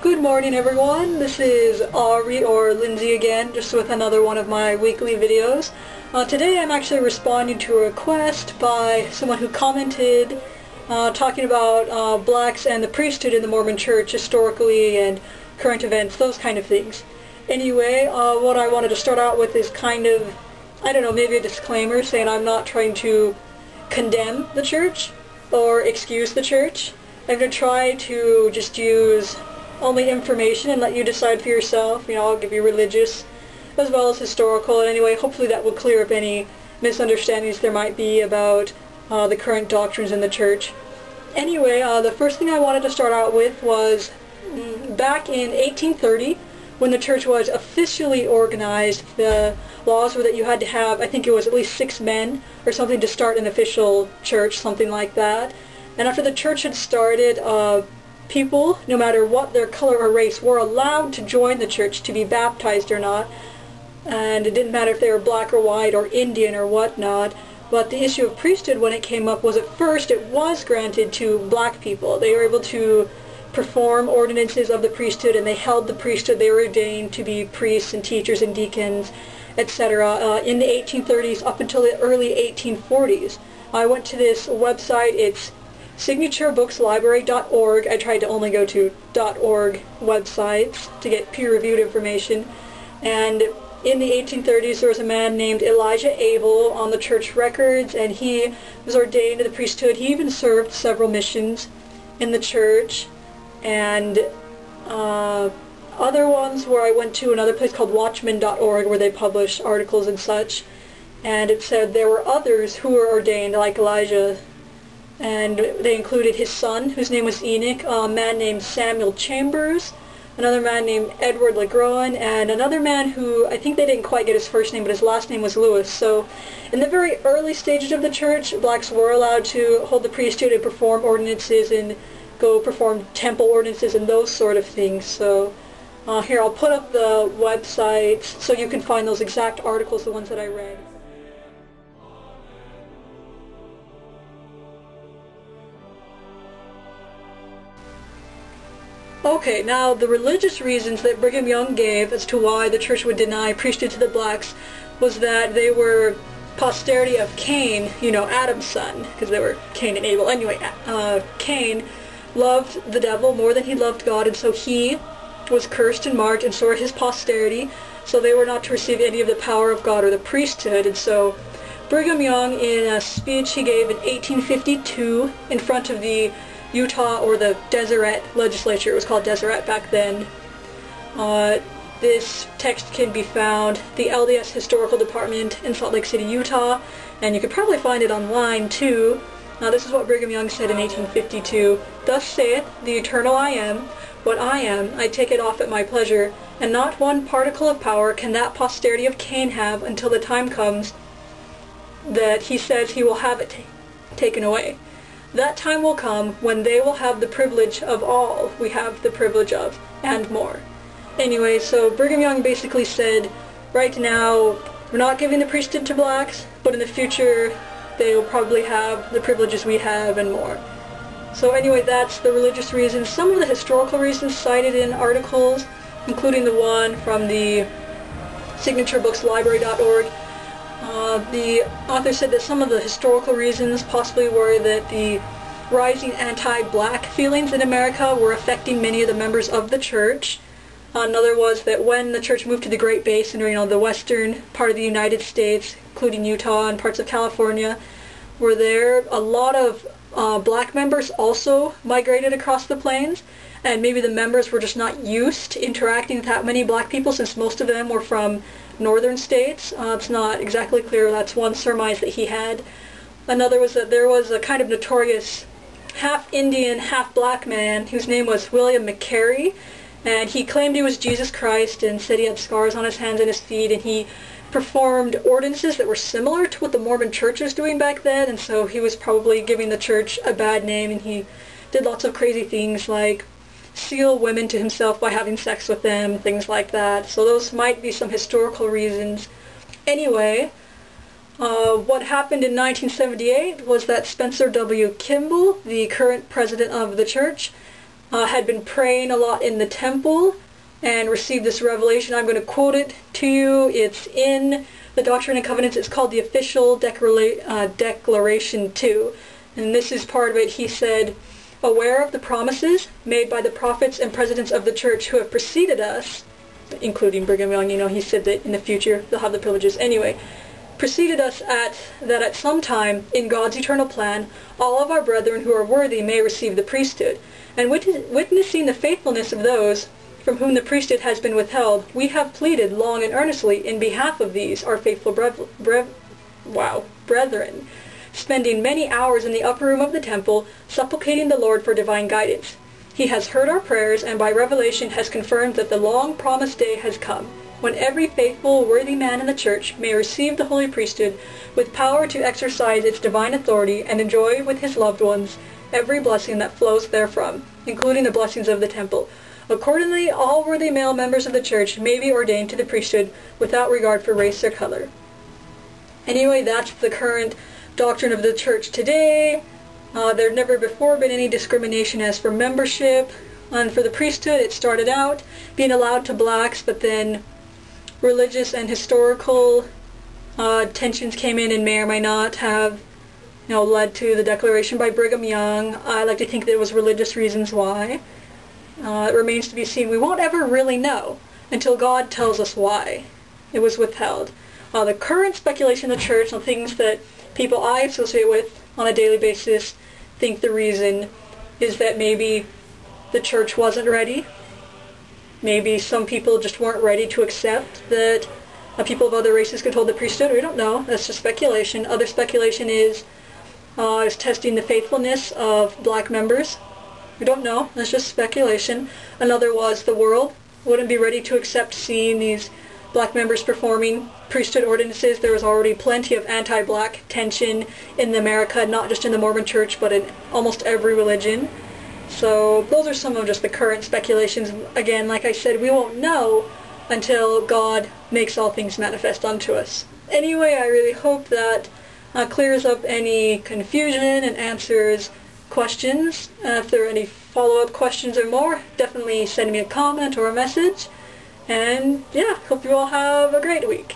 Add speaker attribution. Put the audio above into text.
Speaker 1: Good morning everyone, this is Ari or Lindsay again, just with another one of my weekly videos. Today I'm actually responding to a request by someone who commented talking about blacks and the priesthood in the Mormon church historically and current events, those kind of things. Anyway, what I wanted to start out with is kind of, I don't know, maybe a disclaimer saying I'm not trying to condemn the church or excuse the church. I'm going to try to just use only information and let you decide for yourself. You know, I'll give you religious as well as historical, and anyway, hopefully that will clear up any misunderstandings there might be about the current doctrines in the church. Anyway, the first thing I wanted to start out with was back in 1830, when the church was officially organized. The laws were that you had to have, I think it was at least 6 men or something to start an official church, something like that. And after the church had started, people, no matter what their color or race, were allowed to join the church, to be baptized or not. And it didn't matter if they were black or white or Indian or whatnot. But the issue of priesthood, when it came up, was at first it was granted to black people. They were able to perform ordinances of the priesthood, and they held the priesthood. They were ordained to be priests and teachers and deacons, etc. In the 1830s up until the early 1840s. I went to this website. It's signaturebookslibrary.org. I tried to only go to .org websites to get peer-reviewed information. And in the 1830s there was a man named Elijah Abel on the church records, and he was ordained to the priesthood. He even served several missions in the church. And other ones where I went to another place called watchman.org, where they publish articles and such. And it said there were others who were ordained like Elijah, and they included his son, whose name was Enoch, a man named Samuel Chambers, another man named Edward LeGroin, and another man who, I think they didn't quite get his first name, but his last name was Lewis. So in the very early stages of the church, blacks were allowed to hold the priesthood and perform ordinances and go perform temple ordinances and those sort of things. So here, I'll put up the websites so you can find those exact articles, the ones that I read. Okay, now the religious reasons that Brigham Young gave as to why the church would deny priesthood to the blacks was that they were posterity of Cain, you know, Adam's son, because they were Cain and Abel. Anyway, Cain loved the devil more than he loved God, and so he was cursed and marked, and so were his posterity, so they were not to receive any of the power of God or the priesthood. And so Brigham Young, in a speech he gave in 1852 in front of the Utah, or the Deseret legislature, it was called Deseret back then. This text can be found the LDS Historical Department in Salt Lake City, Utah, and you could probably find it online too. Now this is what Brigham Young said in 1852. "Thus saith the eternal I am, what I am, I take it off at my pleasure, and not one particle of power can that posterity of Cain have until the time comes that he says he will have it taken away. That time will come when they will have the privilege of all we have the privilege of, and more." Anyway, so Brigham Young basically said, right now, we're not giving the priesthood to blacks, but in the future, they will probably have the privileges we have and more. So anyway, that's the religious reasons. Some of the historical reasons cited in articles, including the one from the signaturebookslibrary.org, the author said that some of the historical reasons possibly were that the rising anti-black feelings in America were affecting many of the members of the church. Another was that when the church moved to the Great Basin, or, you know, the western part of the United States, including Utah and parts of California, were there, a lot of black members also migrated across the plains, and maybe the members were just not used to interacting with that many black people, since most of them were from northern states. It's not exactly clear. That's one surmise that he had. Another was that there was a kind of notorious half-Indian, half-black man whose name was William McCary, and he claimed he was Jesus Christ and said he had scars on his hands and his feet, and he performed ordinances that were similar to what the Mormon church was doing back then, and so he was probably giving the church a bad name, and he did lots of crazy things like seal women to himself by having sex with them, things like that. So those might be some historical reasons. Anyway, what happened in 1978 was that Spencer W. Kimball, the current president of the church, had been praying a lot in the temple and received this revelation. I'm going to quote it to you. It's in the Doctrine and Covenants. It's called the Official Declaration 2. And this is part of it. He said, aware of the promises made by the prophets and presidents of the church who have preceded us, including Brigham Young, he said that in the future they'll have the privileges. Anyway, preceded us that at some time in God's eternal plan, all of our brethren who are worthy may receive the priesthood. And witnessing the faithfulness of those from whom the priesthood has been withheld, we have pleaded long and earnestly in behalf of these, our faithful brethren, spending many hours in the upper room of the temple, supplicating the Lord for divine guidance. He has heard our prayers, and by revelation has confirmed that the long-promised day has come, when every faithful, worthy man in the church may receive the holy priesthood with power to exercise its divine authority and enjoy with his loved ones every blessing that flows therefrom, including the blessings of the temple. Accordingly, all worthy male members of the church may be ordained to the priesthood without regard for race or color. Anyway, that's the current doctrine of the church today. There had never before been any discrimination as for membership. And for the priesthood, it started out being allowed to blacks, but then religious and historical tensions came in and may or may not have led to the declaration by Brigham Young. I like to think that it was religious reasons why. It remains to be seen. We won't ever really know until God tells us why it was withheld. The current speculation of the church and things that people I associate with on a daily basis think the reason is that maybe the church wasn't ready. Maybe some people just weren't ready to accept that people of other races could hold the priesthood. We don't know. That's just speculation. Other speculation is testing the faithfulness of black members. We don't know. That's just speculation. Another was the world wouldn't be ready to accept seeing these black members performing priesthood ordinances. There was already plenty of anti-black tension in America, not just in the Mormon church, but in almost every religion. So those are some of just the current speculations. Again, like I said, we won't know until God makes all things manifest unto us. Anyway, I really hope that clears up any confusion and answers questions. If there are any follow-up questions or more, definitely send me a comment or a message. And yeah, hope you all have a great week.